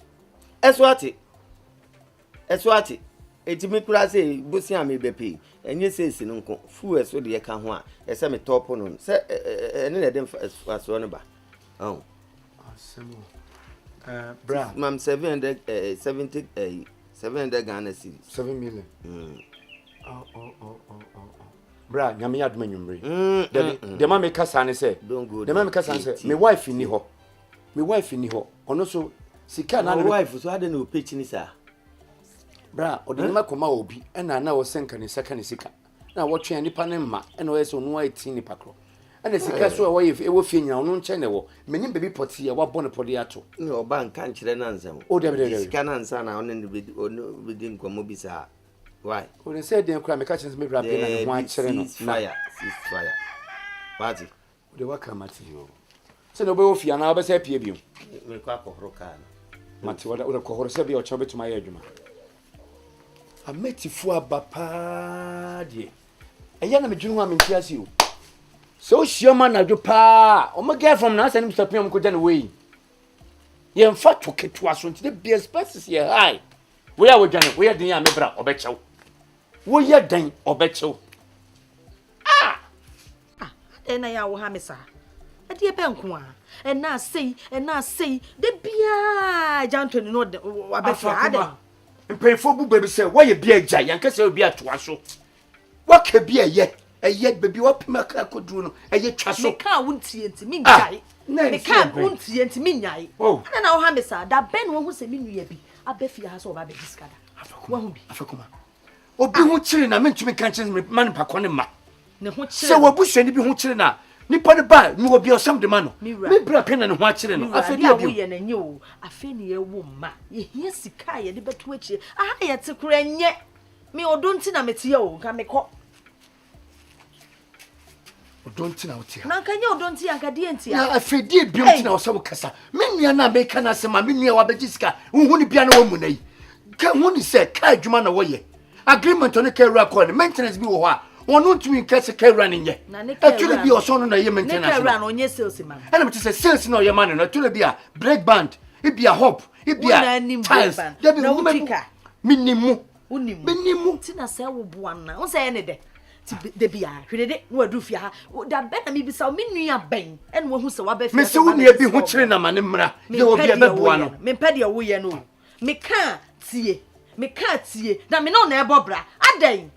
eswati etimi kura se bosi am bepe enye sesi no nko fu eso de ka ho a ese me top no se ene na de aso no ba asemo bra mam 770 700 Ghana cedis 7 million bra nyame aduma nwumre de ma me kasa ne se de ma me kasa ne se me wife ni ho ono so sika na wife so ade na opechi ni sa bra odi ma koma obi na wo senka ne saka ne sika na wo twen nipa ne mma na wo yeso no wa eti nipa kro na sika so wo ye e wo fie nyina ono nche ne wo menim baby poti ya wa bone podi ato ni oba nka nkyere na nsam o de sika na nsa na ono bi di nkomo bi sa why o de say den kra me ka chen me bra be na ne ho a kire no fire party o de waka mati yo se no be wo fie na wo be say pie biom me kwa kohoro ka na mati wo de kohoro se bi o chobe tuma ye adwuma ametifu abapa die eya na medwunu ho amentiase o so shioma na jo pa o ma get from na say Mr. Piam ko jane wey ye mfa to ketua so nti the expenses ye high we are wodwane we den ya mebra obechew wo ye den obechew na ya wo ha me sa ade e benko a na sei de bia jantoni no abefia ade mpefo bu baby say wo ye bia gya yanka say obi atoa so wo ka bia ye baby wo pema ka koduru no ye twa so me ka wontie nti mi nyai me ka wontie nti mi nyai na wo ha me sa da ben wo hu se mi nua bi abefia ha so ba be diskada wo hu bi afakoma obi hu kire na mentumi kan kire man pa kone ma ne hu kire se wo buhwe ni bi hu kire na nipa ne ba ni obi osam de ma no me bra pena ne ho a kire no afedi abi wo ye na nye o afeni ye wo ma ye hia sika ye de beto achi aha ye te kura nye me odonti na mete ye o ka me ko odonti na otia na ka nye odonti anka die ntia na afedi biom na osam kasa me nua na me kana se ma me nua wa beji sika hu ni bia na wo mu na yi ka hu ni se ka adwuma na wo ye agreement on ka ewura call maintenance bi wo ho a wono ntumi kase ka ewura ne nye atule bi oso no na ye maintenance ne ka ewura no nye sales man ana me say sales na ye man no atule bi a break band e bi a hop e bi a tiles da bi wutika minimu ti na se wo boana won say ne de de bia hwede no adu fia ha da ben na mi bisa me nua ben en wo hu se wa ba fia me se wo nua bi hu kire na mane mra de wo bia be boa no me pede wo ye no me ka tie na me no na ebobra adan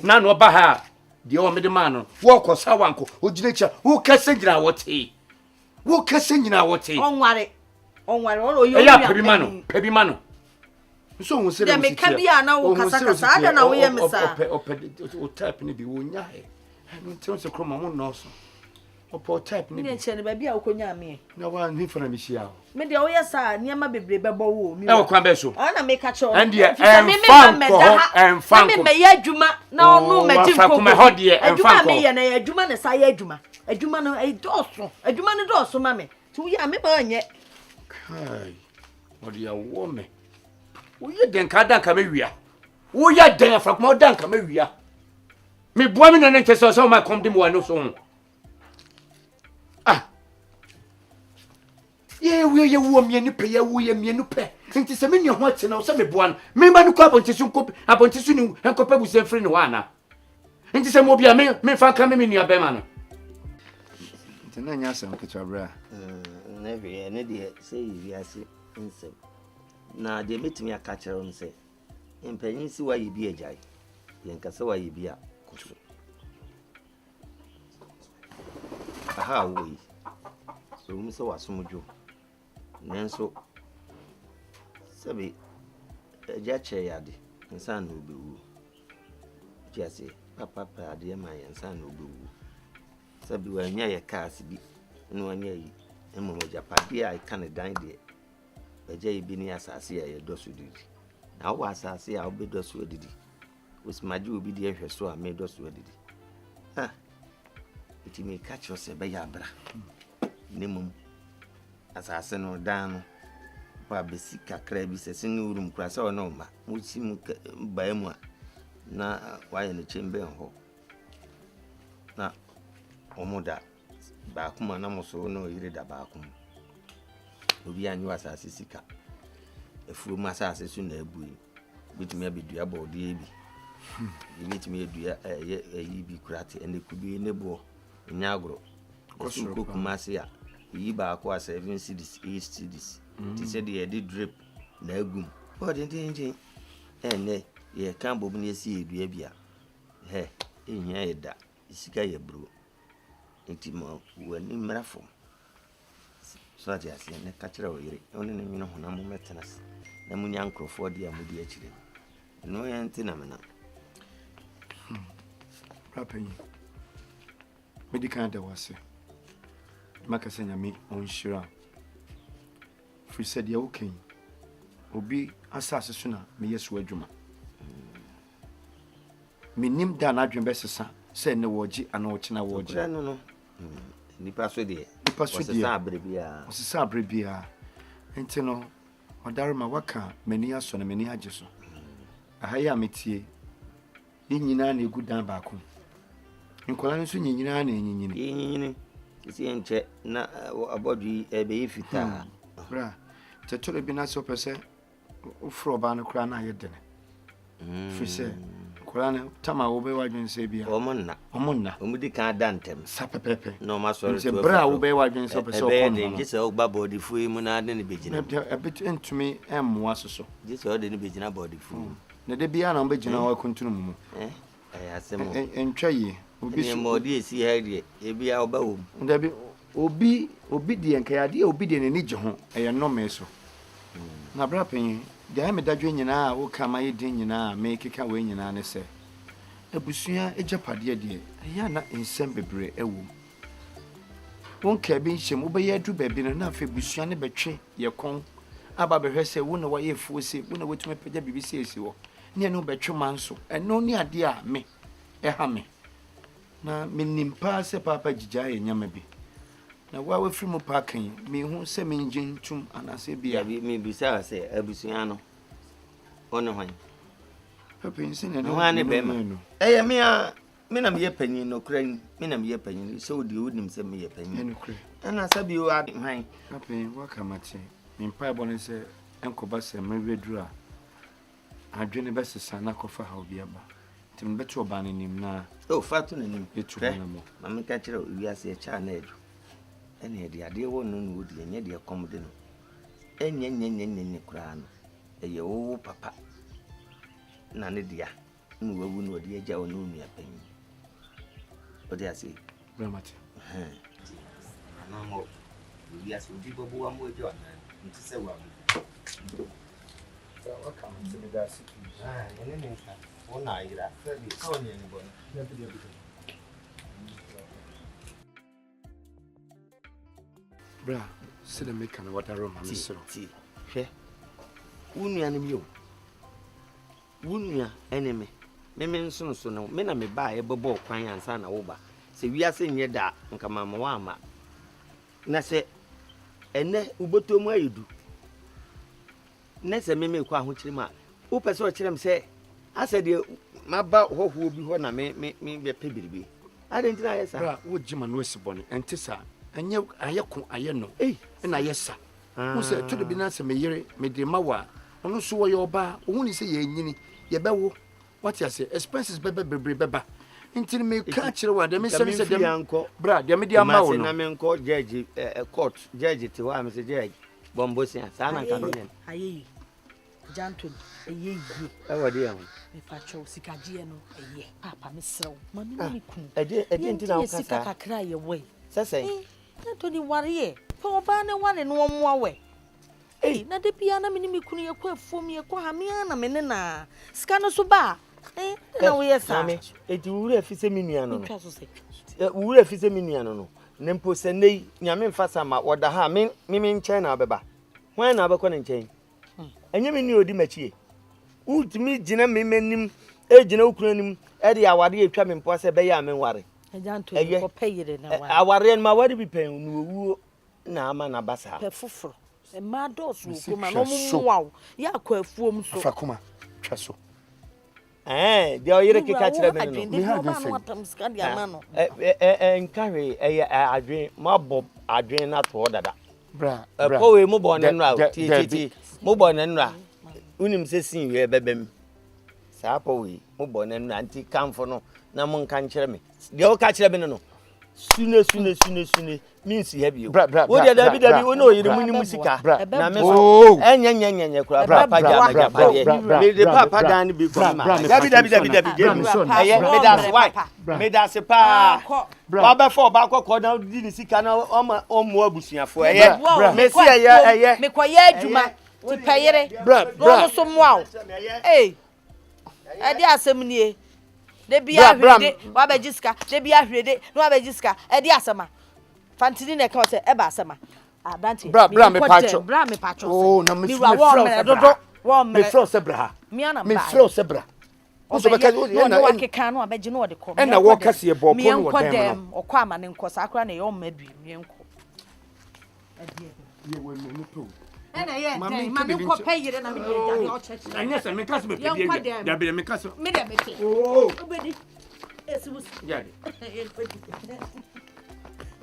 na no ba ha de o me de man no wo kosa wanko o ginecha wo kase nyina wote onware o yo ya pebi mano so won se de me ka bia na wo kasa ada na wo ye mesa o type ni bi wo nya he no nti so kroma mo no so o type ni bi ne ba bia wo konya me na wa ni fana bi shia me de o ye sa niam bebre bebo wo mi e wo kwa be so ana me ka cho and en fan me ye adwuma na onu magin ko kuma ho de en fan ko me ye na ye adwuma na sa ye adwuma no e doso adwuma no doso ma me ti wo ya me ba nye kai o de ya wo me wo ye den ka dan ka me wia wo ya den afa kuma dan ka me wia me boa me na ne tese so ma kom de mo no so ye wo mienu pe nti se me nua ho ate na o se me boa no me ba no ko abontisu ni enkopa buse free ni wana nti se mo bia me fa ka me nua be ma no nti na nya asem ketwa bra na wie ne de se yi ase nsem na de metimi aka kire on se empanyin si wa yi bi ajai yenka se wa yi bi a koso aha wo yi so mu se wasomjo nenso Sabi ejache yade nsa na obewu. Tiase papa pa ade ma ye nsa na obewu. Sabi wa nya ye cars bi no anya yi emo japade a ka ne dan de. Eja yi bi ni asase ya ye doso didi. Na wo asase ya obe doso didi. Osmaje obi de ehwe so a me doso didi. Ha. Iti me catch us be ya bra. Nnim asase no dan no ba besi kakra bi sese ne urum kura se ono ma muchi mu ba mu a na waye ne chembe ho na omuda ba kuma na muso no yire da ba kuma obi anyu asase sika efu mu asase su na abui bitumi abedua bodi ebi bitumi edua yi bi kurate ene kubi ne bo nyagro ko kuma se ya yi ba ko 7 cities 8 cities ti said ye did drip na agum o de ene ye kan bobu na esi edua bia he ehia ye da isika ye bro enti mo wani mrafo so ati ase ne ka kire o yire oni ne nwene ho na mo metenas na munya nkrofo de amudi akire no ye enti na mena rapenyi medical da wase makasa nyame onhyira free said ya okay obi asase so na me yeso adwuma Nnim da na adwen besesa se ne woji ana wo kina woji no nipa so de sa abrebia osisa abrebia enti no odaruma waka mani aso na mani age so ahaya metie nyina na egu dan ba ko nkola nso nyina na nyinyini isi enche na abodwi ebe ifita bra tetore bi na so pese ufro ba no kra na yedene fise kra na tama wo be wadwen se bia omonna omudi kan dantem sapepepe no ma sorry to bra wo be wadwen se pese okon no gise o gba body fu mu na de ne begina ebit entumi emmo asoso gise o de ne begina body fu na de bia na begina wa kontunu mu asemo entwaye obi so modi esi ha de ebia oba wo ndabi obi de nkayade obi de ne nige ho eye no me so na bra penyi de me dadwe nyina a wo kama ye din nyina a me keka we nyina ne se abusua ejapade de eya na ensem bebre ewo won ka bi nhyem wo be ye adu ba bi no na afa busua ne betwe ye kon aba behwe se wo na waye fu se wo na wetuma pagya bibi se esi wo ne no betwe manso eno ne ade a me eha me na menimpa se papa gija ye nyama bi na wa we free mu parking me hu se me ngin tum anase bia me bisa se abusua no ono hwan papa nsin ne no ane be ma me na me ye panyin no kra me na me ye panyin so odi odim se me ye panyin no kra ana sabi o ade hwan papa wa kamate me mpa bone se enkoba se me redura adwene be sesa na kofa ha obi aba tim beto oba ne nim na o fatu ne nim betu na mo ma me ka kire wi ase cha na edu ene de ade wo no no odi enye de kom de no enye kura no eye wo papa na ne dia no wawu no odi eja wo no nua panyi odi ase bramate ana mo wi ase odi bobo wa mo eja na nti se wa welcome to the gas ene nka ona ira sabi so ne ni bona bra sile make na water room am so ti hwe unua ne mi o unua eneme me nso so no me na me ba e bebo kwan ansa na wo ba se wiase nye da nka mama wa ama na se ene ubotomu ayedu na se me kwa ho kirima wo pese o kirem se ase de maba hoho bi ho na me be pebiribi ade ntina yesa bra wo jima no esibone entisa enye ayeko ayeno na yesa wo se to de bi na se me yire me de mawa ono so wo yoba wo ni se ye nyini ye bewo what you say expenses beba ntini me ka kire wa de me se dem bra de me di ama wo no na me nko judge court judge ti wa me se judge bombosia sa na ka no ne ayi janton eyi awade ya me fa cho sikaje no eye papa me sew mami ni ku ede ntina wo kasa kakra ye we sese Anthony ware pe oba ne wane no omo awe Hey, na de bia na me ni me kunu ye kwa fom ye kwa ha me na me ne na. Ska no so ba. Na wo ye sa. Eti wura fi se minua no. Wura fi se minua no. Nempo se nei nyame mfa sama woda ha me nchen na obeba. Hwan na abekọ ne nchen. Enye me ni odi machie. Ultimi gina me menim gina ukunu nim e de aware atwa me mpo se be ya me nware. Ejanto ko peyire na wa. Aware ma ware bi pen no owuo na ama na basa. Pe foforo. E ma dosu ko ma no muwa. Ya kwa afuom so. Afakuma twa so. De oyire keka kire me no. Mi ha gbe Nkare adwen mabo adwen na to dada. Bra. Ko we mo bo ne no a ti mo bo ne no a unim se sin we bebem. Sa po we mo bo ne no anti kamfo no na mo nka nkire me. De o ka kire me no. Sune means heavy. Wo de David wo no yire mu ni musika. Na me so enyenyenyenye kura papa ja me de papa dan bi ko ma. David me das why? Me das pa. Wa be for ba kokko na di ni sika na omo abusuafo me si eye me koye adwuma ti peyire no so moa. Eh ade asem nie de bia hwede wa ba jiska de bia hwede no wa ba jiska e de asema fantini na ka se e ba asema adanti bra me patcho oh na me fro se bra me fro se bra o so be ka na wa keka no abeji no de ko e na wo kase e bo po no wo dem o kwa ma ne nko sakra na ye o ma bi me nko ye we me to ena ye dem ma ne nko peyire na me de o chechi anya se me kase be pedi ya be me kase me de me te oh obedi esibu ya de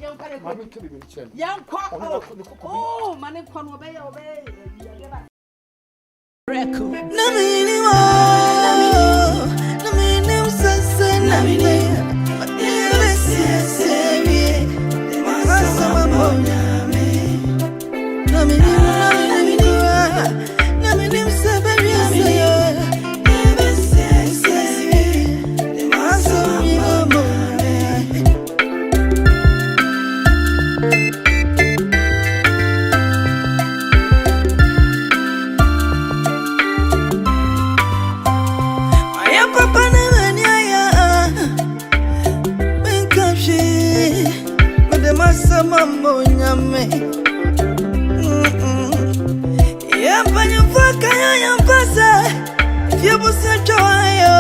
yan kare ko mami kebe be chen yan kwa oh ma ne kwa no be ya Namini wa namini sasa namini matele sese masa mamonya me namini wa namini sabari saya sese masa mamonya mambo nyame ya panyo faka ya mpasa fia bosa choyo